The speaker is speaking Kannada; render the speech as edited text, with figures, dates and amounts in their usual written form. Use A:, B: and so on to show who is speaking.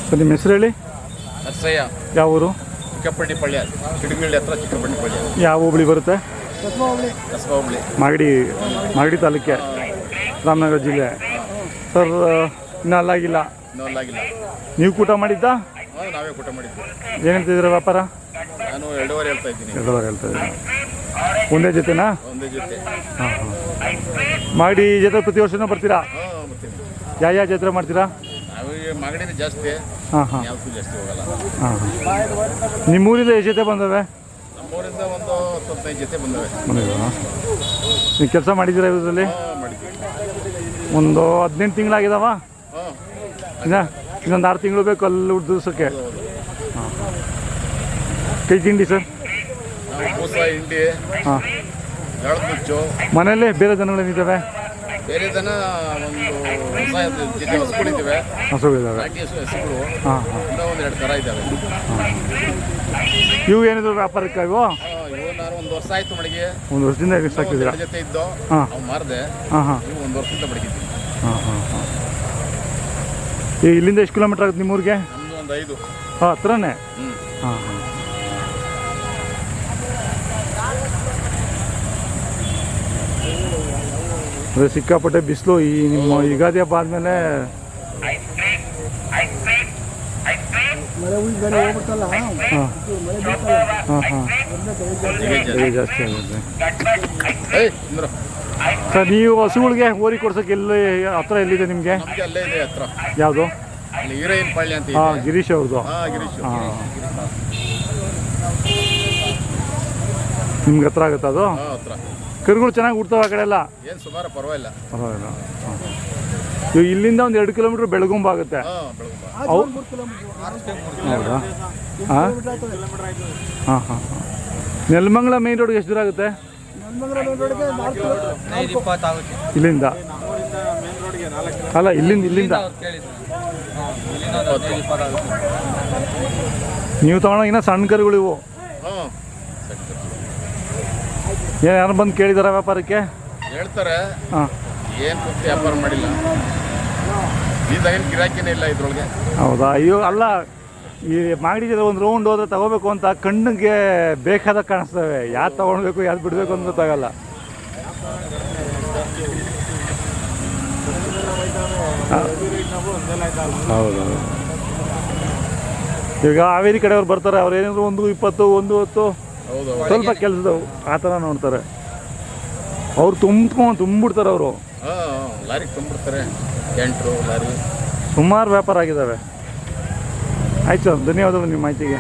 A: ಸರ್ ನಿಮ್ಮ ಹೆಸರು ಹೇಳಿ.
B: ನರ್ಸಯ್ಯ.
A: ಯಾವ ಊರು?
B: ಚಿಕ್ಕಪಳ್ಳಿ ಚಿಡಗಳ್ಳಿ ಹತ್ರ ಚಿಕ್ಕಪಳ್ಳಿ.
A: ಯಾವ ಹೋಬಳಿ ಬರುತ್ತೆ?
B: ಕಸಬಾ ಹೋಬಳಿ.
A: ಮಾಗಡಿ ತಾಲೂಕೆ, ರಾಮನಗರ ಜಿಲ್ಲೆ. ಸರ್ ಇನ್ನೂ ಅಲ್ಲಾಗಿಲ್ಲ. ನೀವು ಕೂಟ ಮಾಡಿದ್ದಾ?
B: ನಾವೇ ಕೂಟ ಮಾಡಿದ್ವಿ.
A: ಏನು ಹೇಳ್ತಿದ್ದೀರಾ ವ್ಯಾಪಾರ?
B: ನಾನು 2.5 ಹೇಳ್ತಾ ಇದ್ದೀನಿ.
A: 2.5 ಹೇಳ್ತಾ ಇದ್ದೀನಿ. ಒಂದೇ ಜೊತೆನಾ?
B: ಒಂದೇ ಜೊತೆ.
A: ಹಾಂ ಹಾಂ. ಮಾಗಡಿ ಜಾತ್ರೆ ಪ್ರತಿ ವರ್ಷನೂ ಬರ್ತೀರಾ? ಯಾವ ಜಾತ್ರೆ ಮಾಡ್ತೀರಾ?
B: ನಾವು ಮಾಗಡಿನೇ ಜಾಸ್ತಿ.
A: ಹಾಂ ಹಾಂ.
B: ಯಾವತ್ತೂ ಜಾಸ್ತಿ ಹೋಗಲ್ಲ.
A: ಹಾಂ ಹಾಂ. ನಿಮ್ಮೂರಿಂದ ಎಷ್ಟು ಜೊತೆ ಬಂದವೆ?
B: ನಮ್ಮೂರಿಂದ ಒಂದು 25 ಜೊತೆ ಬಂದವೆ.
A: ನೀವು ಕೆಲಸ ಮಾಡಿದ್ದೀರಾ ಇದರಲ್ಲಿ? ಒಂದು 18 ತಿಂಗಳಾಗಿದ್ದಾವ? ಇನ್ನೊಂದು 6 ತಿಂಗಳು ಬೇಕು ಅಲ್ಲಿ ಉಡ್ದಿಸೋಕ್ಕೆ. ಹಾಂ. ಕೈ ತಿಂಡಿ ಸರ್?
B: ಕೂಸ ಹಿಂಡಿ.
A: ಹಾಂ.
B: ಜೋಳದ ನುಚ್ಚು.
A: ಮನೆಯಲ್ಲೇ ಬೇರೆ ದನಗಳೇನಿದ್ದಾವೆ?
B: ಬೇರೆ ದನ ಒಂದು ಜೊತೆ ಹಸುಗಳಿದ್ದಾವೆ.
A: ಹಸುಗಳಿದ್ದಾವೆ.
B: ನಾಟಿ ಹಸುಗಳು.
A: ಹಾಂ ಹಾಂ.
B: ಒಂದು 2 ಥರ ಇದ್ದಾವೆ.
A: ಇವು ಏನಿದ್ರು ವ್ಯಾಪಾರಕ್ಕೆ ಇವು?
B: ಇವು ನಾನು 1 ವರ್ಷ ಆಯಿತು ಮಡಗಿ.
A: 1 ವರ್ಷದಿಂದ ಸಾಕಿದ್ದೀರಾ?
B: ಜೊತೆ ಇದ್ದು ಅವು ಮಾರಿದೆ.
A: ಹಾಂ ಹಾಂ.
B: ಇವು 1 ವರ್ಷದಿಂದ ಮಡಗಿದ್ದೀನಿ.
A: ಹಾಂ ಹಾಂ ಹಾಂ. ಈಗ ಇಲ್ಲಿಂದ ಎಷ್ಟು ಕಿಲೋಮೀಟ್ರ್ ಆಗುತ್ತೆ ನಿಮ್ಮೂರಿಗೆ?
B: ನಮ್ಮದು ಒಂದು 5.
A: ಹಾಂ, ಹತ್ರನೇ. ಹಾಂ ಹಾಂ. ಅದೇ ಸಿಕ್ಕಾಪಟ್ಟೆ ಬಿಸಿಲು. ಈ ನಿಮ್ಮ ಯುಗಾದಿ ಹಬ್ಬ ಆದಮೇಲೆ ಹಾಂ ಹಾಂ ಬೆಳೆ ಜಾಸ್ತಿ ಆಗುತ್ತೆ. ಸರ್ ನೀವು ಹಸುಗಳಿಗೆ ಓರಿ ಕೊಡ್ಸೋಕೆ ಎಲ್ಲಿ ಹತ್ರ ಎಲ್ಲಿದೆ ನಿಮಗೆ?
B: ಅಲ್ಲೇ ಇದೆ ಹತ್ರ.
A: ಯಾವುದು?
B: ಹೀರೋಯಿನ್ ಪಾಳ್ಯ ಅಂತ.
A: ಹಾಂ, ಗಿರೀಶ್ ಅವ್ರದ್ದು.
B: ಗಿರೀಶ್.
A: ಹಾಂ. ನಿಮ್ಗೆ ಹತ್ರ ಆಗುತ್ತೆ ಅದು?
B: ಹತ್ರ.
A: ಕರುಗಳು ಚೆನ್ನಾಗಿ ಹುಡ್ತಾವೆ ಆ ಕಡೆ ಎಲ್ಲ?
B: ಏನು ಸುಮಾರು ಪರವಾಗಿಲ್ಲ.
A: ಪರವಾಗಿಲ್ಲ. ಹಾಂ. ಇವಾಗ ಇಲ್ಲಿಂದ ಒಂದು 2 ಕಿಲೋಮೀಟ್ರ್ ಬೆಳಗುಂಬ ಆಗುತ್ತೆ. ಹೌದಾ? ಹಾಂ ಹಾಂ ಹಾಂ. ನೆಲಮಂಗಲ ಮೇನ್ ರೋಡ್ಗೆ ಎಷ್ಟು ದೂರ ಆಗುತ್ತೆ ಇಲ್ಲಿಂದ? ಅಲ್ಲ, ಇಲ್ಲಿಂದ ನೀವು ತಗೊಂಡೋಗಿನ ಸಣ್ಣ ಕರುಗಳು ಇವು? ಯಾರು ಬಂದು ಕೇಳಿದಾರ ವ್ಯಾಪಾರಕ್ಕೆ?
B: ಹೇಳ್ತಾರೆ.
A: ಹಾಂ.
B: ಏನು ಪೂರ್ತಿ ವ್ಯಾಪಾರ ಮಾಡಿಲ್ಲ. ಇದೇನು ಗಿರಾಕಿನೇ ಇಲ್ಲ ಇದ್ರೊಳಗೆ. ಹೌದಾ?
A: ಅಯ್ಯೋ, ಅಲ್ಲ, ಈ ಮಾಗಡಿ ಒಂದು ರೌಂಡ್ ಹೋದ್ರೆ ತಗೋಬೇಕು ಅಂತ ಕಣ್ಣಿಗೆ ಬೇಕಾದ ಕಾಣಿಸ್ತವೆ. ಯಾವ್ದು ತಗೊಳ್ಬೇಕು ಯಾವ್ದು ಬಿಡಬೇಕು ಅಂತ ಗೊತ್ತಾಗಲ್ಲ. ಹೌದು. ಈಗ ಹಾವೇರಿ ಕಡೆಯವ್ರು ಬರ್ತಾರೆ, ಅವ್ರು ಏನಾದ್ರು 1.20 1.10 ಸ್ವಲ್ಪ ಕೆಲಸದವು ಆ ಥರ ನೋಡ್ತಾರೆ. ಅವ್ರು ತುಂಬಿಡ್ತಾರೆ. ಅವರು
B: ಲಾರಿಗೆ ತುಂಬಿಡ್ತಾರೆ. ಎಂಟ್ರು ಲಾರಿ.
A: ಸುಮಾರು ವ್ಯಾಪಾರ ಆಗಿದ್ದಾವೆ. ಆಯ್ತು ಸರ್, ಧನ್ಯವಾದಗಳು ನಿಮ್ಮ ಮಾಹಿತಿಗೆ.